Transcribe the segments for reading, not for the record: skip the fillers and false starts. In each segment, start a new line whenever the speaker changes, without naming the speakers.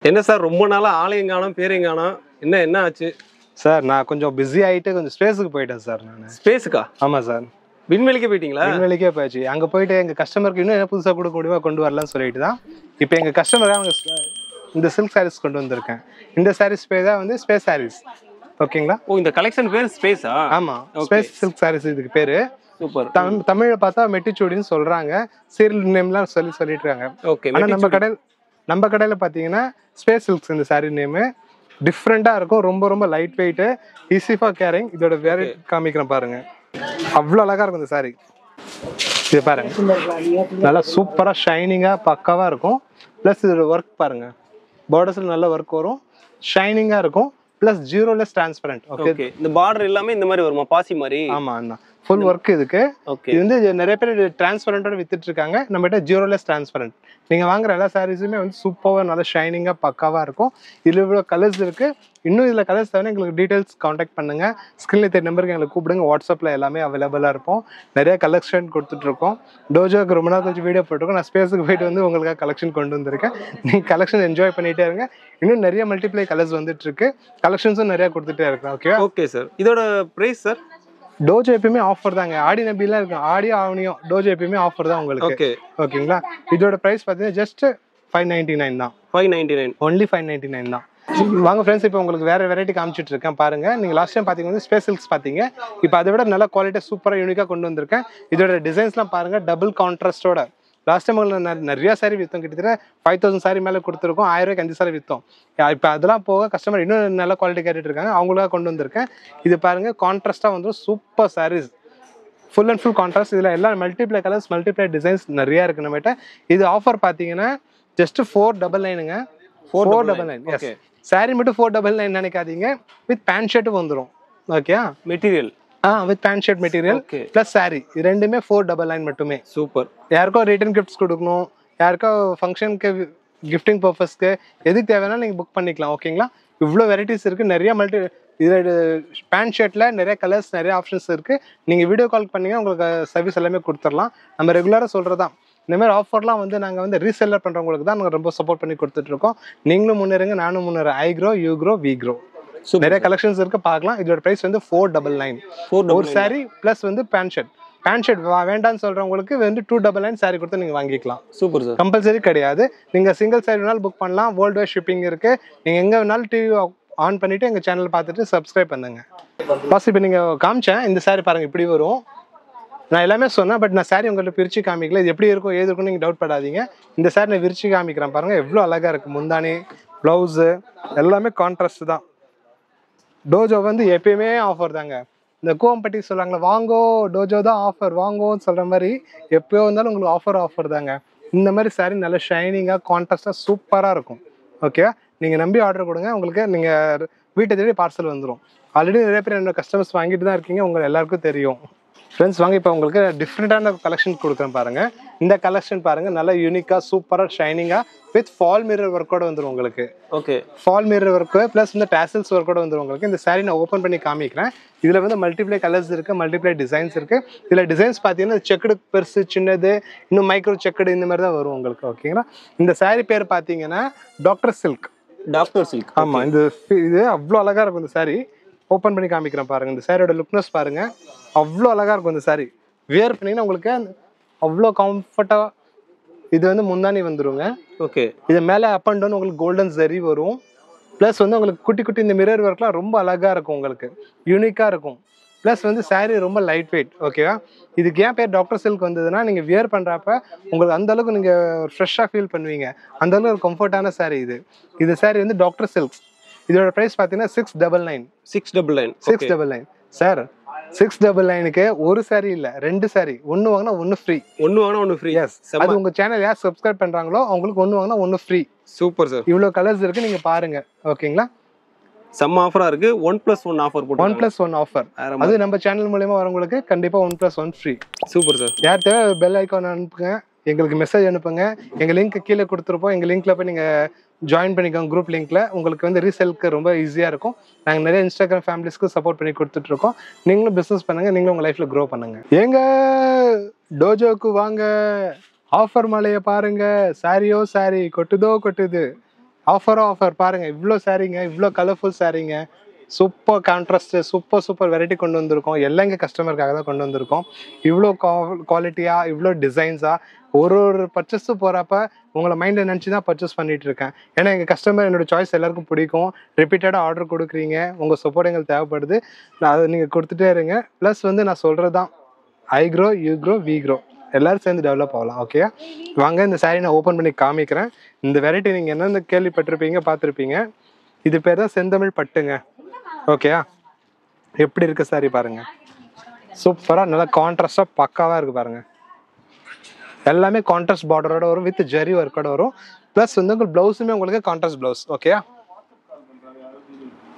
என்ன சார் ரொம்ப நாளா ஆளையும் காணோம் பேரையும் காணோம். என்ன ஆச்சு
சார்? நான் கொஞ்சம் பிஸி ஆகிட்டு கொஞ்சம் ஸ்பேஸுக்கு போயிட்டேன் சார். நான்
ஸ்பேஸுக்கா?
ஆமாம் சார்,
விண்வெளிக்கே போயிட்டீங்களா?
விண்வெளிக்கே போயிடுச்சு. அங்கே போயிட்டு எங்கள் கஸ்டமருக்கு இன்னும் என்ன புதுசாக கொடுக்க முடியுமா கொண்டு வரலான்னு சொல்லிட்டு தான் இப்போ எங்கள் கஸ்டமராக அவங்க இந்த சில்க் சாரீஸ் கொண்டு வந்திருக்கேன். இந்த சாரீஸ் பேர் தான் வந்து ஸ்பேஸ் சாரீஸ். ஓகேங்களா?
ஓ, இந்த கலெக்ஷன் பேர் ஸ்பேஸா?
ஆமாம், ஸ்பேஸ் சில்க் சாரீஸ் இதுக்கு பேர்.
சூப்பர்.
தமிழில் பார்த்தா மெட்டிச்சூடின்னு சொல்கிறாங்க, சீரியல் நேம்லாம் சொல்லிட்டு இருக்காங்க.
ஓகே.
ஆனால் நம்ம கடையில் பார்த்தீங்கன்னா ஸ்பேஸ் சில்க்ஸ் இந்த சாரீ நேமு. டிஃப்ரெண்ட்டாக இருக்கும், ரொம்ப ரொம்ப light weight, easy for carrying. இதோட வேற காமிக்கிறேன் பாருங்க, அவ்வளோ அழகாக இருக்கும் இந்த சாரீ. இது பாருங்க, நல்லா சூப்பராக ஷைனிங்காக பக்காவாக இருக்கும். ப்ளஸ் இதோட ஒர்க் பாருங்க, பார்டர்ஸில் நல்ல ஒர்க் வரும், ஷைனிங்காக இருக்கும். ப்ளஸ் ஜீரோலெஸ் டிரான்ஸ்பரண்ட்.
ஓகே. இந்த பார்டர் எல்லாமே இந்த மாதிரி வருமா, பாசி மாதிரி?
ஆமாம் அண்ணா, ஃபுல் ஒர்க் இதுக்கு. இது வந்து நிறைய பேர் டிரான்ஸ்பரண்டோட வித்துட்டு இருக்காங்க. நம்மகிட்ட ஜீரோலெஸ் டிரான்ஸ்பரண்ட். நீங்கள் வாங்குற எல்லா சாரீஸுமே வந்து சூப்பராக நல்லா ஷைனிங்காக பக்காவாக இருக்கும். இதில் இவ்வளோ கலர்ஸ் இருக்குது. இன்னும் இதில் கலர்ஸ் தவிர எங்களுக்கு டீட்டெயில்ஸ் காண்டாக்ட் பண்ணுங்கள். ஸ்கிரீனில் தெரிய நம்பருக்கு எங்களுக்கு கூப்பிடுங்க. வாட்ஸ்அப்பில் எல்லாமே அவைலபிளாக இருப்போம். நிறைய கலெக்ஷன் கொடுத்துட்ருக்கோம். டோஜோக்கு ரொம்ப நாள் கொஞ்சம் வீடியோ போட்டிருக்கோம். நான் ஸ்பேஸுக்கு போயிட்டு வந்து உங்களுக்காக கலெக்ஷன் கொண்டு வந்திருக்கேன். நீங்கள் கலெக்ஷன் என்ஜாய் பண்ணிகிட்டே இருங்க. இன்னும் நிறைய மல்டிப்ளை கலர்ஸ் வந்துட்டுருக்கு. கலெக்ஷன்ஸும் நிறையா கொடுத்துட்டே இருக்கேன். Okay
okay sir. இதோட ப்ரைஸ் சார்?
டோஜோ எப்பயுமே ஆஃபர் தாங்க. ஆடி நபிலாம் இருக்கும், ஆடி ஆவணியும் டோஜோ எப்பயுமே ஆஃபர் தான் உங்களுக்கு. ஓகேங்களா? இதோட ப்ரைஸ் பார்த்தீங்கன்னா ஜஸ்ட் 599 தான்.
599
ஒன்லி 599 தான். வாங்க ஃப்ரெண்ட்ஸ், இப்போ உங்களுக்கு வேற வெரைட்டி காமிச்சிட்டு இருக்கேன் பாருங்க. நீங்கள் லாஸ்ட் டைம் பார்த்தீங்கன்னா ஸ்பேஸ் சில்க்ஸ் பார்த்தீங்க. இப்போ அதை விட நல்ல குவாலிட்டியாக சூப்பராக யூனிக்காக கொண்டு வந்திருக்கேன். இதோட டிசைன்ஸ்லாம் பாருங்க, டபுள் கான்ட்ராஸ்டோட. லாஸ்ட் டைம் நிறைய சாரி விற்றோம், கிட்டத்தட்ட 5000 சாரி மேலே கொடுத்துருக்கோம். 1000 5 சாரி விற்றோம். இப்போ அதெல்லாம் போக கஸ்டமர் இன்னும் நல்ல குவாலிட்டி கேட்டுட்டு இருக்காங்க, அவங்களுக்காக கொண்டு வந்திருக்கேன். இது பாருங்க, கான்ட்ராஸ்டாக வந்துடும், super saris, full and full contrast. இதில் எல்லாம் மல்டிப்ளை கலர்ஸ், மல்டிப்ளை டிசைன்ஸ் நிறையா இருக்குது நம்மகிட்ட. இது ஆஃபர் பார்த்தீங்கன்னா ஜஸ்ட் 499ங்க. 499. எஸ், சாரி மட்டும் 499 நினைக்காதீங்க, வித் பேண்ட் ஷர்ட்டும் வந்துடும். Okay, material with pant shirt material plus sari, இது ரெண்டுமே 499 மட்டுமே. சூப்பர். யாருக்கோ ரிட்டர்ன் கிஃப்ட்ஸ் கொடுக்கணும், யாருக்கோ ஃபங்க்ஷனுக்கு கிஃப்டிங் பர்பஸ்க்கு எதுக்கு தேவைன்னா நீங்கள் புக் பண்ணிக்கலாம். ஓகேங்களா? இவ்வளோ வெரைட்டிஸ் இருக்குது, நிறைய இதில் பேண்ட் ஷர்ட்டில் நிறைய கலர்ஸ், நிறைய ஆப்ஷன்ஸ் இருக்குது. நீங்கள் வீடியோ கால் பண்ணிங்கன்னா உங்களுக்கு சர்வீஸ் எல்லாமே கொடுத்துடலாம். நம்ம ரெகுலராக சொல்கிறது தான், இந்தமாதிரி ஆஃபர்லாம் வந்து நாங்கள் வந்து ரீசெல்லர் பண்ணுறவங்களுக்கு தான் நாங்கள் ரொம்ப சப்போர்ட் பண்ணி கொடுத்துட்ருக்கோம். நீங்களும் முன்னேறுங்க, நானும் முன்னேறேன். I grow you grow we grow. நிறைய கலெக்ஷன்ஸ் இருக்கு, பார்க்கலாம். இதோட பிரைஸ் வந்து 499 ஒரு சாரி பிளஸ் வந்து பேண்ட் ஷர்ட் வேண்டாம்னு சொல்றவங்களுக்கு வந்து 299 சாரி கொடுத்து நீங்க வாங்கிக்கலாம். Super sir. கம்பல்சரி கிடையாது, நீங்க சிங்கிள் சாரி வேணாலும் புக் பண்ணலாம். வேர்ல்டு வைட் ஷிப்பிங் இருக்கு. நீங்க எங்க வேணாலும் டிவி ஆன் பண்ணிட்டு எங்க சேனல் பார்த்துட்டு சப்ஸ்கிரைப் பண்ணுங்க. ஃபர்ஸ்ட் இப்போ நீங்க காமிச்சேன் இந்த சாரி பாருங்க, இப்படி வரும். நான் எல்லாமே சொன்னேன், பட் நான் சாரி உங்கள்கிட்ட பிரிச்சு காமிக்கல. இது எப்படி இருக்கும் ஏது இருக்கும்னு நீங்க டவுட் படாதீங்க. இந்த சாரி நான் விரிச்சு காமிக்கிறேன் பாருங்க, எவ்வளோ அழகா இருக்கு. முந்தானி, பிளவுஸு எல்லாமே கான்ட்ராஸ்ட் தான். டோஜோ வந்து எப்பயுமே ஆஃபர் தாங்க. இந்த கோவம்பட்டி சொல்லுவாங்களே, வாங்கோ டோஜோ தான் ஆஃபர், வாங்கோன்னு சொல்கிற மாதிரி எப்போயோ இருந்தாலும் உங்களுக்கு ஆஃபர் தாங்க. இந்த மாதிரி சாரீ நல்ல ஷைனிங்காக கான்ட்ராஸ்டாக சூப்பராக இருக்கும். ஓகே, நீங்கள் நம்பி ஆர்டர் கொடுங்க, உங்களுக்கு நீங்கள் வீட்டை தேடி பார்சல் வந்துடும். ஆல்ரெடி நிறைய பேர் என்னோட கஸ்டமர்ஸ் வாங்கிட்டு தான் இருக்கீங்க, உங்களுக்கு எல்லாருக்கும் தெரியும். ஃப்ரெண்ட்ஸ் வாங்க, இப்போ உங்களுக்கு டிஃப்ரெண்ட்டான கலெக்ஷன் கொடுக்குறேன் பாருங்கள். இந்த கலெக்ஷன் பாருங்கள், நல்லா யூனிக்காக சூப்பராக ஷைனிங்காக வித் ஃபால் மிரர் ஒர்க்கோட வந்துடும் உங்களுக்கு. Okay, fall mirror work plus இந்த டேசல்ஸ் ஒர்க்கோட வந்துடும் உங்களுக்கு. இந்த சாரீ நான் ஓப்பன் பண்ணி காமிக்கிறேன். இதில் வந்து மல்டிப்ளை கலர்ஸ் இருக்குது, மல்டிப்ளை டிசைன்ஸ் இருக்குது. இதில் டிசைன்ஸ் பார்த்தீங்கன்னா செக்குடு பெருசு, சின்னது, இன்னும் மைக்ரோ செக்குடு இந்த மாதிரி தான் வரும் உங்களுக்கு. ஓகேங்களா? இந்த சாரீ பேர் பார்த்தீங்கன்னா டாக்டர் சில்க். ஆமாம், இது அவ்வளோ அழகாக இருக்கும். இந்த சாரீ ஓப்பன் பண்ணி காமிக்கிறேன் பாருங்க. இந்த சாரியோட லுக்னஸ் பாருங்க, அவ்வளோ அழகா இருக்கும். இந்த சாரி வியர் பண்ணீங்கன்னா உங்களுக்கு அவ்வளோ கம்ஃபர்ட்டா. இது வந்து முந்தானி வந்துருங்க. ஓகே, இது மேலே அப் அண்ட் டவுன் உங்களுக்கு கோல்டன் ஜரி வரும். ப்ளஸ் வந்து உங்களுக்கு குட்டி குட்டி இந்த மிரர் ஒர்க்லாம் ரொம்ப அழகா இருக்கும், உங்களுக்கு யூனிக்காக இருக்கும். ப்ளஸ் வந்து சாரீ ரொம்ப லைட் வெயிட். ஓகேவா? இதுக்கு ஏன் பேர் டாக்டர் சில்க் வந்ததுன்னா, நீங்கள் வியர் பண்ணுறப்ப உங்களுக்கு அந்த அளவுக்கு நீங்கள் ஃப்ரெஷ்ஷாக ஃபீல் பண்ணுவீங்க. அந்த அளவுக்கு ஒரு கம்ஃபர்ட்டான சாரீ இது. இது சாரீ வந்து டாக்டர் சில்க்ஸ். இதோட பிரைஸ் பார்த்தீங்கன்னா 699 சார். 699க்கு ஒரு சாரி இல்ல, ரெண்டு சாரி. ஒன்னு வாங்கினா ஒன்னு ஃப்ரீ. எஸ், அது உங்க சேனல் யார் சப்ஸ்கிரைப் பண்றாங்களோ அவங்களுக்கு ஒன்னு வாங்கினா ஒன்னு ஃப்ரீ. Super sir. இவ்வளவு கலர்ஸ் இருக்கு, நீங்க பாருங்க. ஓகேங்களா?
செம்ம ஆஃபரா இருக்கு. 1+1 ஆஃபர் போட்டு
1+1 ஆஃபர். அது நம்ம சேனல் மூலமா வரவங்களுக்கு கண்டிப்பா 1+1 ஃப்ரீ.
Super sir.
யார் தேவை பெல் ஐகான் அனுப்புங்க, எங்களுக்கு மெசேஜ் அனுப்புங்க. எங்க லிங்க் கீழே கொடுத்துருப்போம். எங்க லிங்க்ல போய் நீங்க ஜாயின் பண்ணிக்கோங்க. குரூப் லிங்க்ல உங்களுக்கு வந்து ரீசேலுக்கு ரொம்ப ஈஸியா இருக்கும். நாங்க நிறைய இன்ஸ்டாகிராம் ஃபேமிலிஸ்க்கு சப்போர்ட் பண்ணி கொடுத்துட்டு இருக்கோம். நீங்களும் பிசினஸ் பண்ணுங்க, நீங்களும் உங்க லைஃப்ல க்ரோ பண்ணுங்க. எங்க டோஜோக்கு வாங்க, ஆஃபர் மலையை பாருங்க. சாரியோ சாரி, கொட்டுதோ கொட்டுது. ஆஃபர் பாருங்க, இவ்வளோ சாரீங்க, இவ்வளோ கலர்ஃபுல் சாரீங்க, சூப்பர் கான்ட்ராஸ்ட், சூப்பர் வெரைட்டி கொண்டு வந்திருக்கோம். எல்லாம் எங்கள் கஸ்டமருக்காக தான் கொண்டு வந்திருக்கோம். இவ்வளோ குவாலிட்டியாக, இவ்வளோ டிசைன்ஸாக, ஒரு பர்ச்சேஸ் போகிறப்ப உங்களை மைண்டில் நினச்சி தான் பர்ச்சேஸ் பண்ணிட்டு இருக்கேன். ஏன்னா எங்கள் கஸ்டமர் என்னோட சாய்ஸ் எல்லாருக்கும் பிடிக்கும். ரிப்பீட்டடாக ஆர்டர் கொடுக்குறீங்க, உங்கள் சப்போர்ட் எங்களுக்கு தேவைப்படுது. அதை நீங்கள் கொடுத்துட்டே இருங்க. ப்ளஸ் வந்து நான் சொல்கிறது தான், I grow, you grow, we grow, எல்லாரும் சேர்ந்து டெவலப் ஆகலாம். ஓகே, வாங்க இந்த சாரீ நான் ஓப்பன் பண்ணி காமிக்கிறேன். இந்த வெரைட்டி நீங்கள் என்னென்ன கேள்விப்பட்டிருப்பீங்க, பார்த்துருப்பீங்க. இது பேர் தான் செந்தமிழ் பட்டுங்க. ஓகேயா, எப்படி இருக்கு சாரி பாருங்க, சூப்பராக நல்லா கான்ட்ராஸ்டாக பக்காவாக இருக்குது பாருங்க. எல்லாமே கான்ட்ராஸ்ட் பார்டரோட வரும், வித் ஜெரி ஒர்க்கோட வரும். ப்ளஸ் வந்து உங்களுக்கு ப்ளவுஸுமே உங்களுக்கு கான்ட்ராஸ்ட் ப்ளவுஸ். ஓகேயா,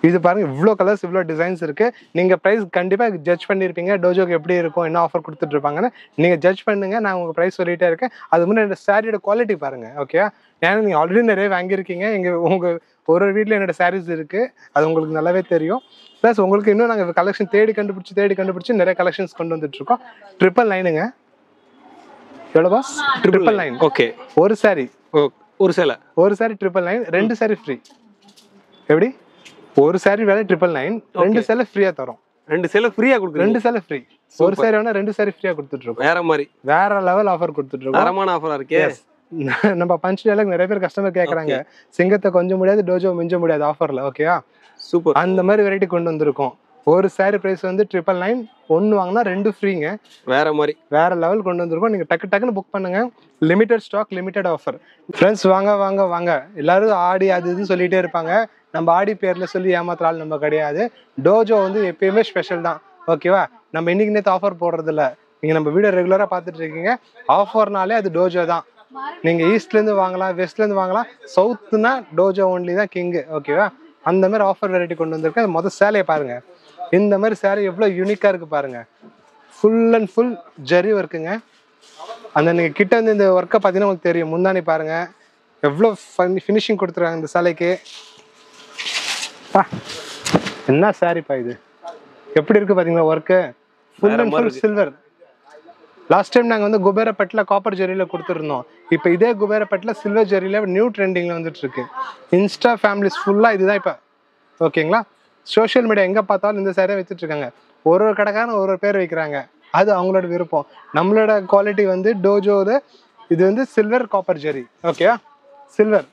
இது பாருங்க, இவ்வளோ கலர்ஸ், இவ்வளோ டிசைன்ஸ் இருக்கு. நீங்க ப்ரைஸ் கண்டிப்பாக ஜட்ஜ் பண்ணியிருப்பீங்க, டோஜோக்கு எப்படி இருக்கும், என்ன ஆஃபர் கொடுத்துட்டு இருப்பாங்கன்னு. நீங்க ஜட்ஜ் பண்ணுங்க, நான் உங்க ப்ரைஸ் சொல்லிட்டே இருக்கேன். அது முன்னாடி இந்த சாரியோட குவாலிட்டி பாருங்க. ஓகே, ஏன்னா நீங்க ஆல்ரெடி நிறைய வாங்கியிருக்கீங்க. உங்க ஒரு வீட்டில் என்னோட சாரீஸ் இருக்கு, அது உங்களுக்கு நல்லாவே தெரியும். ப்ளஸ் உங்களுக்கு இன்னும் நாங்கள் கலெக்ஷன் தேடி கண்டுபிடிச்சி நிறைய கலெக்ஷன்ஸ் கொண்டு வந்துட்டு இருக்கோம். 999ங்க. எவ்வளோ பாஸ்? 999.
ஓகே,
ஒரு சாரி,
ஒரு சேலை,
ஒரு சாரி 999, 2 சாரி ஃப்ரீ. எப்படி? ஒரு சாரி வேலை 999, 2 சேலை ஃப்ரீயா தரோம்.
2 சேலை ஃப்ரீயா கொடுக்குறீங்க?
2 சேலை ஃப்ரீ. ஒரு சாரி வேணா 2 சாரி ஃப்ரீயா கொடுத்துட்டு இருக்கோம்.
வேற மாதிரி,
வேற லெவல் ஆஃபர் கொடுத்துட்டு இருக்கோம்.
தரமான ஆஃபரா இருக்கே.
நம்ம பஞ்ச் டயலாக் நிறைய பேர் கஸ்டமர் கேக்குறாங்க, சிங்கத்தை கொஞ்சம் முடியாது, டோஜோ மிஞ்ச முடியாது ஆஃபர்ல. ஓகேயா,
சூப்பர்.
அந்த மாதிரி வெரைட்டி கொண்டு வந்திருக்கோம். ஒரு சாரி பிரைஸ் வந்து 999, 1 வாங்கினா 2 ஃப்ரீங்க. வேற மாதிரி, வேற லெவல் கொண்டு வந்திருக்கோம். நீங்க டக்குன்னு புக் பண்ணுங்க. Limited stock, limited offer. Friends வாங்க வாங்க வாங்க. எல்லாரும் ஆடி அது இது சொல்லிட்டே இருப்பாங்க. நம்ம ஆடி பேர்ல சொல்லி ஏமாத்துறாள் நம்ம கிடையாது. டோஜோ வந்து எப்பயுமே ஸ்பெஷல் தான். ஓகேவா, நம்ம இன்னைக்கு நேற்று ஆஃபர் போடுறது இல்லை. நீங்க நம்ம வீடியோ ரெகுலரா பார்த்துட்டு இருக்கீங்க. ஆஃபர்னாலே அது டோஜோ தான். நீங்க ஈஸ்ட்ல இருந்து வாங்கலாம், வெஸ்ட்ல இருந்து வாங்கலாம், சவுத்னா டோஜோ ஒன்லி தான் கிங்கு. ஓகேவா, அந்த மாதிரி ஆஃபர் வெரைட்டி கொண்டு வந்திருக்கேன். முதல் சேலையை பாருங்க. இந்த மாதிரி சேலை எவ்வளவு யூனிக்கா இருக்கு பாருங்க. ஃபுல் அண்ட் ஃபுல் ஜரி ஒர்க்குங்க. அந்த நீங்க கிட்ட வந்து இந்த ஒர்க்கை பார்த்தீங்கன்னா உங்களுக்கு தெரியும். முந்தானி பாருங்க, எவ்வளோ ஃபினிஷிங் கொடுத்துருக்காங்க இந்த சேலைக்கு. என்ன சாரிப்பா இது, எப்படி இருக்கு பாத்தீங்களா work. Full and full silver. Last time நாங்கள் வந்து குபேரப்பட்டில் காப்பர் ஜெரியில் கொடுத்துருந்தோம். இப்போ இதே குபேரப்பட்டில் சில்வர் ஜெரியில் நியூ ட்ரெண்டிங்கில் வந்துட்டு இருக்கு. இன்ஸ்டா ஃபேமிலிஸ் ஃபுல்லாக இதுதான் இப்போ. ஓகேங்களா, சோஷியல் மீடியா எங்கே பார்த்தாலும் இந்த சாரியாக வச்சுட்டு இருக்காங்க. ஒரு கடைக்காரன் ஒரு பேர் வைக்கிறாங்க, அது அவங்களோட விருப்பம். நம்மளோட குவாலிட்டி வந்து டோஜோது. இது வந்து சில்வர் காப்பர் ஜெரி. ஓகேவா, silver,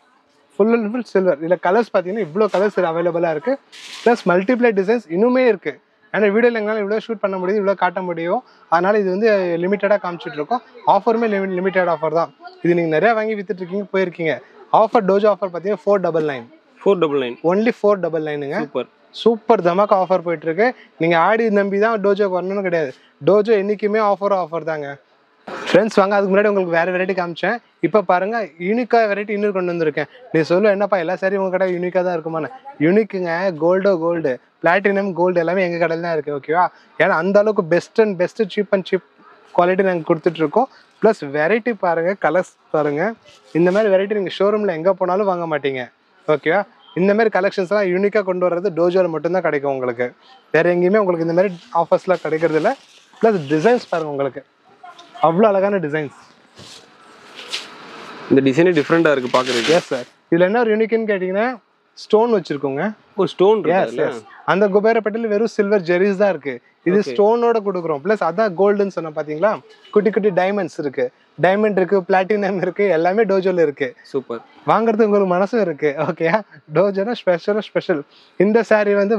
full and full silver. இதில் கலர்ஸ் பார்த்தீங்கன்னா இவ்வளோ கலர்ஸ் அவைலபிளாக இருக்குது. ப்ளஸ் மல்டிப்ளை டிசைன்ஸ் இன்னுமே இருக்குது. ஏன்னா வீடியோவில் எங்களால் இவ்வளோ ஷூட் பண்ண முடியுது, இவ்வளோ காட்ட முடியும். அதனால் இது வந்து லிமிட்டடாக காமிச்சிட்டு இருக்கோம். ஆஃபருமே லிமிட்டட் ஆஃபர் தான். இது நீங்கள் நிறையா வாங்கி வித்துட்டு இருக்கீங்க, போயிருக்கீங்க. ஆஃபர் டோஜோ ஆஃபர் பார்த்தீங்கன்னா 499.
499
ஒன்லி 499ங்க.
சூப்பர்
சூப்பர் தமாக்கா ஆஃபர் போயிட்டு இருக்கு. நீங்கள் ஆடி நம்பி தான் டோஜோக்கு வரணும்னு கிடையாது. டோஜோ என்றைக்குமே ஆஃபர் தாங்க. ஃப்ரெண்ட்ஸ் வாங்க, அதுக்கு முன்னாடி உங்களுக்கு வேறு வெரைட்டி காமிச்சேன். இப்போ பாருங்க, யூனிக்காக வெரைட்டி இன்னும் கொண்டு வந்திருக்கேன். நீ சொல்ல என்னப்பா எல்லா சாரியும் உங்கள் கடை யூனிக்காக தான் இருக்குமான்னு. யூனிக்குங்க, கோல்டு, பிளாட்டினம், கோல்டு எல்லாமே எங்கள் கடையில் தான் இருக்குது. ஓகேவா, ஏன்னா அந்த அளவுக்கு பெஸ்ட்டு சீப் குவாலிட்டி நாங்கள் கொடுத்துட்ருக்கோம். ப்ளஸ் வெரைட்டி பாருங்கள், கலர்ஸ் பாருங்கள். இந்த மாதிரி வெரைட்டி நீங்கள் ஷோரூமில் எங்கே போனாலும் வாங்க மாட்டீங்க. ஓகேவா, இந்த மாதிரி கலெக்ஷன்ஸ்லாம் யூனிக்காக கொண்டு வர்றது டோஜோவில் மட்டும்தான் கிடைக்கும் உங்களுக்கு. வேறு எங்கேயுமே உங்களுக்கு இந்த மாதிரி ஆஃபர்ஸ்லாம் கிடைக்கிறது இல்லை. ப்ளஸ் டிசைன்ஸ் பாருங்கள், உங்களுக்கு அவ்வளோ அழகான டிசைன்ஸ்.
இந்த டிசைனே டிஃப்ரெண்டா இருக்கு பாக்குறதுக்கு.
எஸ் சார், இதுல என்ன ஒரு யூனிக்னு கேட்டீங்கன்னா ஸ்டோன் வச்சிருக்கோங்க.
ஒரு ஸ்டோன்
அந்த குபேரப்பட்டில் வெறும் சில்வர் ஜெரிஸ் தான் இருக்கு. இது ஸ்டோனோட கொடுக்குறோம். பிளஸ் அதான் கோல்டுன்னு சொன்ன பாத்தீங்களா, குட்டி டைமண்ட்ஸ் இருக்கு, டைமண்ட் இருக்கு, பிளாட்டினம் இருக்கு, எல்லாமே டோஜோல இருக்கு.
சூப்பர்,
வாங்குறதுக்கு உங்களுக்கு மனசும் இருக்கு. ஓகே, டோஜோனா ஸ்பெஷல். இந்த சாரி வந்து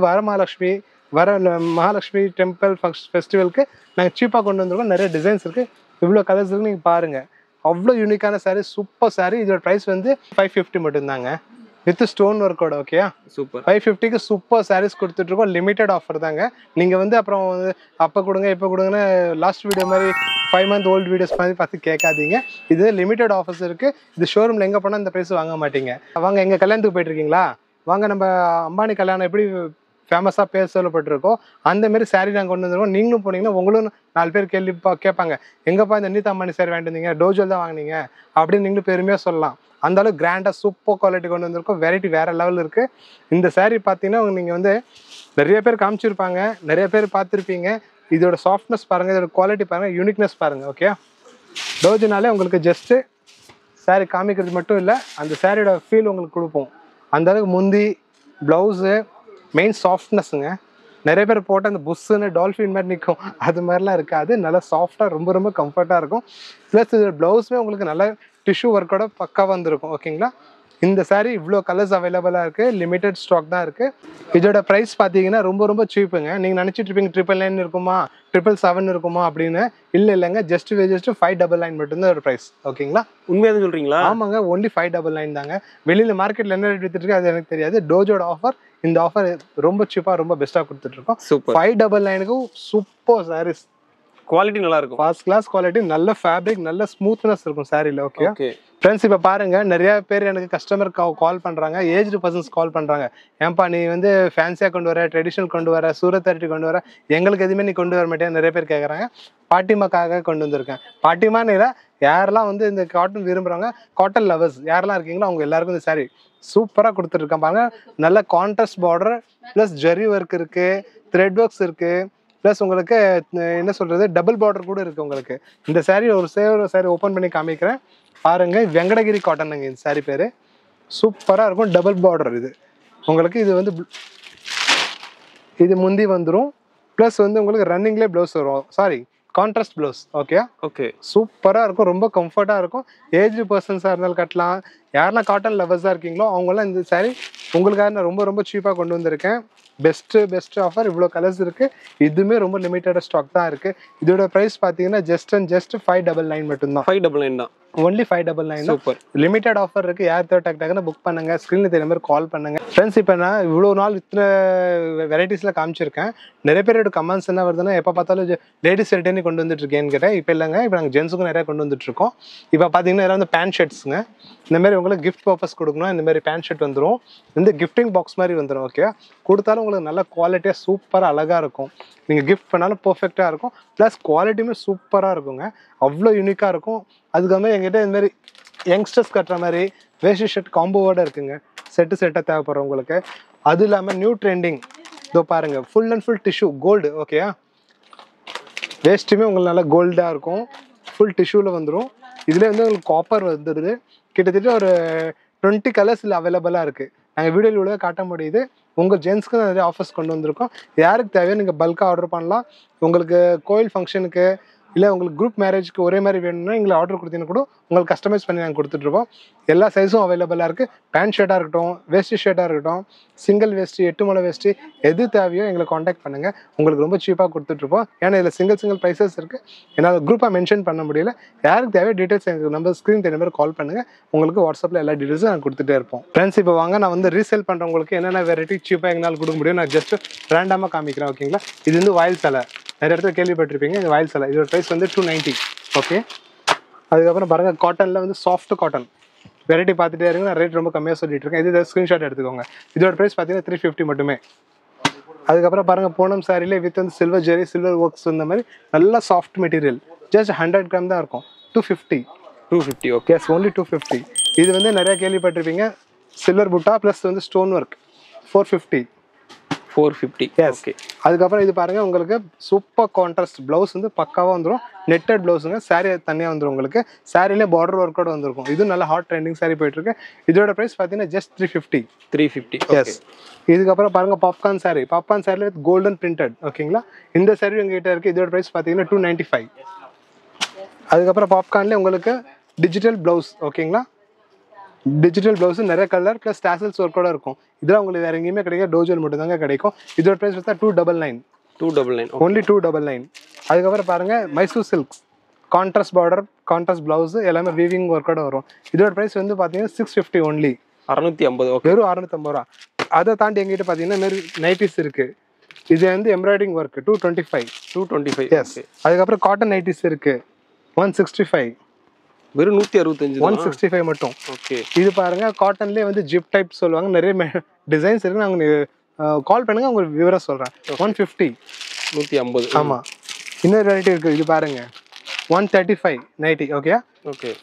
மகாலட்சுமி டெம்பிள் ஃபெஸ்டிவலுக்கு நாங்கள் சீப்பாக கொண்டு வந்திருக்கோம். நிறைய டிசைன்ஸ் இருக்கு, இவ்வளோ கலர்ஸ் இருக்கு. நீங்கள் பாருங்க, அவ்வளோ யூனிக்கான சாரீ, சூப்பர் சாரீ. இதோட ப்ரைஸ் வந்து 550 மட்டும்தாங்க, வித் ஸ்டோன் ஒர்க்கோட. Okay,
super.
550க்கு சூப்பர் சாரீஸ் கொடுத்துட்டு இருக்கோம். லிமிடெட் ஆஃபர் தாங்க. நீங்கள் வந்து அப்புறம் வந்து அப்போ கொடுங்க இப்போ கொடுங்கன்னு லாஸ்ட் வீடியோ மாதிரி 5 month ஓல்டு வீடியோஸ் மாதிரி பார்த்து கேட்காதீங்க. இது லிமிடெட் ஆஃபர்ஸ் இருக்கு. இது ஷோரூமில் எங்கே போனால் இந்த ப்ரைஸ் வாங்க மாட்டீங்க. வாங்க, எங்கள் கல்யாணத்துக்கு போயிட்டு இருக்கீங்களா, வாங்க நம்ம அம்பானி கல்யாணம் எப்படி ஃபேமஸாக பேர் சொல்லப்பட்டிருக்கோம் அந்த மாதிரி சாரீ நாங்கள் கொண்டு வந்துருக்கோம். நீங்களும் போனீங்கன்னா உங்களும் 4 பேர் கேட்பாங்க, எங்கப்பா இந்த நீதா அம்பானி சாரி வாங்கிட்டு வந்தீங்க, டோஜோல் தான் வாங்கினீங்க அப்படின்னு நீங்களும் பெருமையாக சொல்லலாம். அந்த அளவுக்கு கிராண்டாக சூப்பர் குவாலிட்டி கொண்டு வந்திருக்கோம். வெரைட்டி வேற லெவல் இருக்கு. இந்த சாரீ பார்த்தீங்கன்னா நீங்கள் வந்து நிறைய பேர் காமிச்சிருப்பாங்க, நிறைய பேர் பார்த்துருப்பீங்க. இதோட சாஃப்ட்னஸ் பாருங்க, இதோட குவாலிட்டி பாருங்க, யூனிக்னஸ் பாருங்க. ஓகே, டோஜோனாலே உங்களுக்கு ஜஸ்ட்டு சாரீ காமிக்கிறது மட்டும் இல்லை, அந்த சாரியோட ஃபீல் உங்களுக்கு கொடுப்போம். அந்த அளவுக்கு முந்தி ப்ளவுஸு மெயின் சாஃப்ட்னஸ்ஸுங்க. நிறைய பேர் போட்டு அந்த புஷ்ஷுன்னு டால்ஃபின் மாதிரி நிற்கும், அது மாதிரிலாம் இருக்காது. நல்லா சாஃப்டாக ரொம்ப ரொம்ப கம்ஃபர்ட்டாக இருக்கும். ப்ளஸ் இது ப்ளவுஸுமே உங்களுக்கு நல்ல டிஷ்யூ ஒர்க்கோட பக்காவாக வந்துருக்கும். ஓகேங்களா? இந்த சாரீ இவ்வளோ கலர்ஸ் அவைலபிளாக இருக்குது, லிமிடெட் ஸ்டாக் தான் இருக்குது. இதோட ப்ரைஸ் பார்த்தீங்கன்னா ரொம்ப ரொம்ப சீப்புங்க. நீங்கள் நினச்சிட்டு இருப்பீங்க 999 இருக்குமா 777 இருக்குமா அப்படின்னு. இல்லைங்க, ஜஸ்ட் 599 மட்டும்தான் ஒரு ப்ரைஸ். ஓகேங்களா?
உண்மையாக சொல்கிறீங்களா?
ஆமாங்க, ஒன்லி 599 தாங்க. வெளியில் மார்க்கெட்டில் என்ன ரேட் வித்துட்டு அது எனக்கு தெரியாது. டோஜோட ஆஃபர், இந்த ஆஃபர் ரொம்ப சீப்பாக ரொம்ப பெஸ்ட்டாக கொடுத்துட்ருக்கோம்.
சூப்பர்.
599க்கு சூப்பர் சாரீஸ்.
குவாலிட்டி நல்லா இருக்கும்,
ஃபர்ஸ்ட் கிளாஸ் குவாலிட்டி, நல்ல ஃபேப்ரிக், நல்ல ஸ்மூத்னஸ் இருக்கும் சாரியில். ஓகே ஃப்ரெண்ட்ஸ், இப்போ பாருங்க நிறைய பேர் எனக்கு கஸ்டமர் கால் பண்ணுறாங்க, ஏஜ்டு பர்சன்ஸ் கால் பண்ணுறாங்க. ஏன்பா நீ வந்து ஃபேன்சியாக கொண்டு வர, ட்ரெடிஷ்னல் கொண்டு வர, சூரத் அரிட்டி கொண்டு வர, எங்களுக்கு எதுவுமே நீ கொண்டு வர மாட்டேன் நிறைய பேர் கேட்குறாங்க. பாட்டிமாக்காக கொண்டு வந்திருக்கேன். பாட்டிமான்னு இல்லை, யாரெல்லாம் வந்து இந்த காட்டன் விரும்புகிறாங்க, காட்டன் லவர்ஸ் யாரெல்லாம் இருக்கீங்களோ அவங்க எல்லாருக்கும் இந்த சாரி சூப்பராக கொடுத்துருக்கேன். பாருங்க, நல்ல கான்ட்ராஸ்ட் பார்டர் ப்ளஸ் ஜெரி ஒர்க் இருக்குது, த்ரெட் ஒர்க்ஸ் இருக்குது, ப்ளஸ் உங்களுக்கு என்ன சொல்கிறது டபுள் பார்டர் கூட இருக்குது உங்களுக்கு. இந்த சாரீ ஒரு சாரீ ஓப்பன் பண்ணி காமிக்கிறேன் பாருங்க. வெங்கடகிரி காட்டனுங்க இந்த சாரீ பேர். சூப்பராக இருக்கும், டபுள் பார்டர் இது உங்களுக்கு. இது வந்து இது முந்தி வந்துடும், ப்ளஸ் வந்து உங்களுக்கு ரன்னிங்லேயே ப்ளவுஸ் வரும். Sorry, contrast blouse. ஓகே சூப்பராக இருக்கும், ரொம்ப கம்ஃபர்ட்டாக இருக்கும். ஏஜ் பர்சன்ஸாக இருந்தாலும் கட்டலாம். யாரெல்லாம் காட்டன் லவர்ஸாக இருக்கீங்களோ அவங்களாம் இந்த சாரீ உங்களுக்காக நான் ரொம்ப ரொம்ப சீப்பாக கொண்டு வந்திருக்கேன். Best offer. இவ்வளோ கலர்ஸ் இருக்குது, இதுவுமே ரொம்ப லிமிட்டட் ஸ்டாக் தான் இருக்குது. இதோட ப்ரைஸ் பார்த்தீங்கன்னா ஜஸ்ட் 599 மட்டும்தான்.
599 தான்,
ஒன்லி 599. சூப்பர், லிமிட்டட் ஆஃபர் இருக்குது. யார் டக்குன்னு புக் பண்ணுங்க, ஸ்க்ரீனில் தெரியும் மாதிரி கால் பண்ணுங்க. ஃப்ரெண்ட்ஸ், இப்போ நான் இவ்வளோ நாள் இத்தனை வெரைட்டிஸில் காமிச்சிருக்கேன். நிறைய பேரோட கமெண்ட்ஸ் என்ன வருதுன்னா, எப்போ பார்த்தாலும் லேடிஸ் செட்டனே கொண்டு வந்துட்டு இருக்கேன்னு கேட்டேன். இப்போ இல்லைங்க, இப்போ நாங்கள் ஜென்ஸுக்கும் நிறையா கொண்டு வந்துட்டு இருக்கோம். இப்போ பார்த்தீங்கன்னா நிறையா வந்து பேண்ட் ஷர்ட்ஸுங்க. இந்த மாதிரி உங்களுக்கு கிஃப்ட் பர்பஸ் கொடுக்கணும், இந்த மாதிரி பேண்ட் ஷர்ட் வந்துடும். இந்த கிஃப்டிங் பாக்ஸ் மாதிரி வந்துடும். ஓகே, கொடுத்தாலும் உங்களுக்கு நல்ல குவாலிட்டியாக சூப்பராக அழகாக இருக்கும். நீங்கள் கிஃப்ட் பண்ணாலும் பர்ஃபெக்டாக இருக்கும். ப்ளஸ் குவாலிட்டியுமே சூப்பராக இருக்குங்க, அவ்வளோ யூனிக்காக இருக்கும். அதுக்கப்புறமே எங்கிட்ட இந்த மாதிரி யங்ஸ்டர்ஸ் கட்டுற மாதிரி வேஷ்டி ஷர்ட் காம்போவோட இருக்குங்க, செட்டாக தேவைப்படுறவங்களுக்கு. அது இல்லாமல் நியூ ட்ரெண்டிங் இதோ பாருங்கள், full and full tissue gold. ஓகேயா, வேஸ்ட்டுமே உங்களுக்கு நல்லா கோல்டாக இருக்கும், ஃபுல் டிஷ்யூவில் வந்துடும். இதில் வந்து உங்களுக்கு காப்பர் வந்துடுது. கிட்டத்தட்ட ஒரு 20 கலர்ஸ் இல்லை அவைலபிளாக இருக்குது. நாங்கள் வீடியோவில் இவ்வளோ காட்ட முடியுது. உங்கள் ஜென்ஸ்க்கு நிறைய ஆஃபர்ஸ் கொண்டு வந்திருக்கோம். யாருக்கு தேவையோ நீங்கள் பல்காக ஆர்டர் பண்ணலாம். உங்களுக்கு கோயில் ஃபங்க்ஷனுக்கு இல்லை உங்களுக்கு குரூப் மேரேஜ்க்கு ஒரே மாதிரி வேணும்னா எங்களை ஆர்டர் கொடுத்தீங்கன்னா கூட உங்களுக்கு கஸ்டமைஸ் பண்ணி நாங்கள் கொடுத்துட்ருக்கோம். எல்லா சைஸும் அவைலபிளாக இருக்குது. பேண்ட் ஷர்ட்டாக இருக்கட்டும், வேஸ்டி ஷர்ட்டாக இருக்கட்டும், சிங்கிள் வேஸ்டி, 8 முழ வேஸ்டி, எது தேவையோ எங்களை காண்டாக்ட் பண்ணுங்கள். உங்களுக்கு ரொம்ப சீப்பாக கொடுத்துட்ருப்போம். ஏன்னா இதில் சிங்கிள் ப்ரைஸஸ் இருக்குது. என்னால் குரூப்பாக மென்ஷன் பண்ண முடியல. யாருக்கு தேவையோ டீட்டெயில்ஸ் எங்களுக்கு நம்ம ஸ்க்ரீன் தெரியும் மாதிரி கால் பண்ணுங்கள். உங்களுக்கு வாட்ஸ்அப்பில் எல்லா டீட்டெயில்ஸும் நான் கொடுத்துட்டே இருப்போம். ஃப்ரெண்ட்ஸ், இப்போ வாங்க நான் வந்து ரீசேல் பண்ணுறவங்களுக்கு என்னென்ன வெரைட்டி சீப்பாக எங்களால் கொடுக்க முடியும் நான் ஜஸ்ட் ரேண்டமாக காமிக்கிறேன். ஓகேங்களா, இது வந்து வாயில் சிலை, நிறைய இடத்துல கேள்விப்பட்டிருப்பீங்க. இது வாயில் சிலை. இதோட ப்ரைஸ் வந்து 290. ஓகே, அதுக்கப்புறம் பாருங்கள், காட்டனில் வந்து சாஃப்ட் காட்டன் வெரைட்டி பார்த்துட்டே இருங்க. நான் ரேட் ரொம்ப கம்மியாக சொல்லிட்டு இருக்கேன். இது ஸ்க்ரீன்ஷாட் எடுத்துக்கோங்க. இதோட ப்ரைஸ் பார்த்தீங்கன்னா 350 மட்டுமே. அதுக்கப்புறம் பாருங்கள், பூனம் சாரிலே வித் வந்து சில்வர் ஜெரி, சில்வர் ஒர்க்ஸ் இந்த மாதிரி நல்லா சாஃப்ட் மெட்டீரியல். ஜஸ்ட் 100 கிராம் தான் இருக்கும். 250. Okay, yes, only 250. இது வந்து நிறையா கேள்விப்பட்டிருப்பீங்க, சில்வர் புட்டா ப்ளஸ் வந்து ஸ்டோன் ஒர்க். 450. எஸ். அதுக்கப்புறம் இது பாருங்க, உங்களுக்கு சூப்பர் கான்ட்ராஸ்ட் ப்ளவுஸ் வந்து பக்காவாக வந்துடும். நெட்டட் ப்ளவுஸுங்க, சாரீ தனியாக வந்துடும். உங்களுக்கு சாரிலே பார்டர் ஒர்க்கோட வந்துருக்கும். இது நல்ல ஹாட் ட்ரெண்டிங் சாரீ போயிட்டு இருக்கு. இதோட ப்ரைஸ் பார்த்தீங்கன்னா ஜஸ்ட் 350. எஸ். இதுக்கப்புறம் பாருங்க, பாப்கார்ன் சாரியில் வித் கோல்டன் பிரிண்டட். ஓகேங்களா, இந்த சாரீ எங்ககிட்ட இருக்கு. இதோட ப்ரைஸ் பார்த்தீங்கன்னா 295. அதுக்கப்புறம் பாப்கார்ன்லேயே உங்களுக்கு டிஜிட்டல் ப்ளவுஸ். ஓகேங்களா, டிஜிட்டல் ப்ளவுஸ் நிறைய கலர் ப்ளஸ் டாசல்ஸ் ஒர்க்கோட இருக்கும். இதெல்லாம் உங்களுக்கு வேறு எங்கேயுமே கிடைக்கும், டோஜோல் மட்டும் தாங்க கிடைக்கும். இதோட ப்ரைஸ் பார்த்தா 299. ஒன்லி 299. அதுக்கப்புறம் பாருங்கள், Mysore silks contrast border, contrast blouse, எல்லாமே வீவிங் ஒர்க்கோட வரும். இதோட ப்ரைஸ் வந்து பார்த்தீங்கன்னா 650 ஒன்லி. 650. வெறும் 650 ரூபா. அதை தாண்டி எங்கிட்ட பார்த்தீங்கன்னா மாரி நைட்டிஸ் இருக்குது. இது வந்து எம்ப்ராய்டிங் ஒர்க் 225. எஸ். அதுக்கப்புறம் காட்டன் நைட்டிஸ் இருக்குது 165.
வெறும் 165.
165 மட்டும்.
ஓகே,
இது பாருங்க, காட்டன்லேயே வந்து ஜிப் டைப் சொல்லுவாங்க, நிறைய டிசைன்ஸ் இருக்கு. நாங்கள் கால் பண்ணுங்க, உங்களுக்கு விவரம் சொல்கிறேன். 150.
150.
ஆமாம். இன்னொரு வெரைட்டி இருக்குது, இது பாருங்க 135 நைட்டி. ஓகே,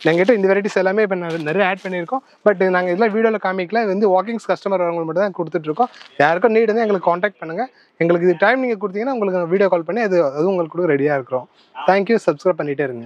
எங்ககிட்ட இந்த வெரைட்டிஸ் எல்லாமே இப்போ நிறைய ஆட் பண்ணியிருக்கோம். பட் நாங்கள் இதெல்லாம் வீடியோவில் காமிக்கல. இது வந்து வாக்கிங்ஸ் கஸ்டமர் வரவங்க மட்டும் தான் கொடுத்துட்ருக்கோம். யாருக்கும் நீட் வந்து எங்களுக்கு காண்டாக்ட் பண்ணுங்கள். எங்களுக்கு இது டைம் நீங்கள் கொடுத்தீங்கன்னா உங்களுக்கு வீடியோ கால் பண்ணி அதுவும் உங்களுக்கு ரெடியாக இருக்கிறோம். தேங்க்யூ. சப்ஸ்கிரைப் பண்ணிகிட்டே இருங்க.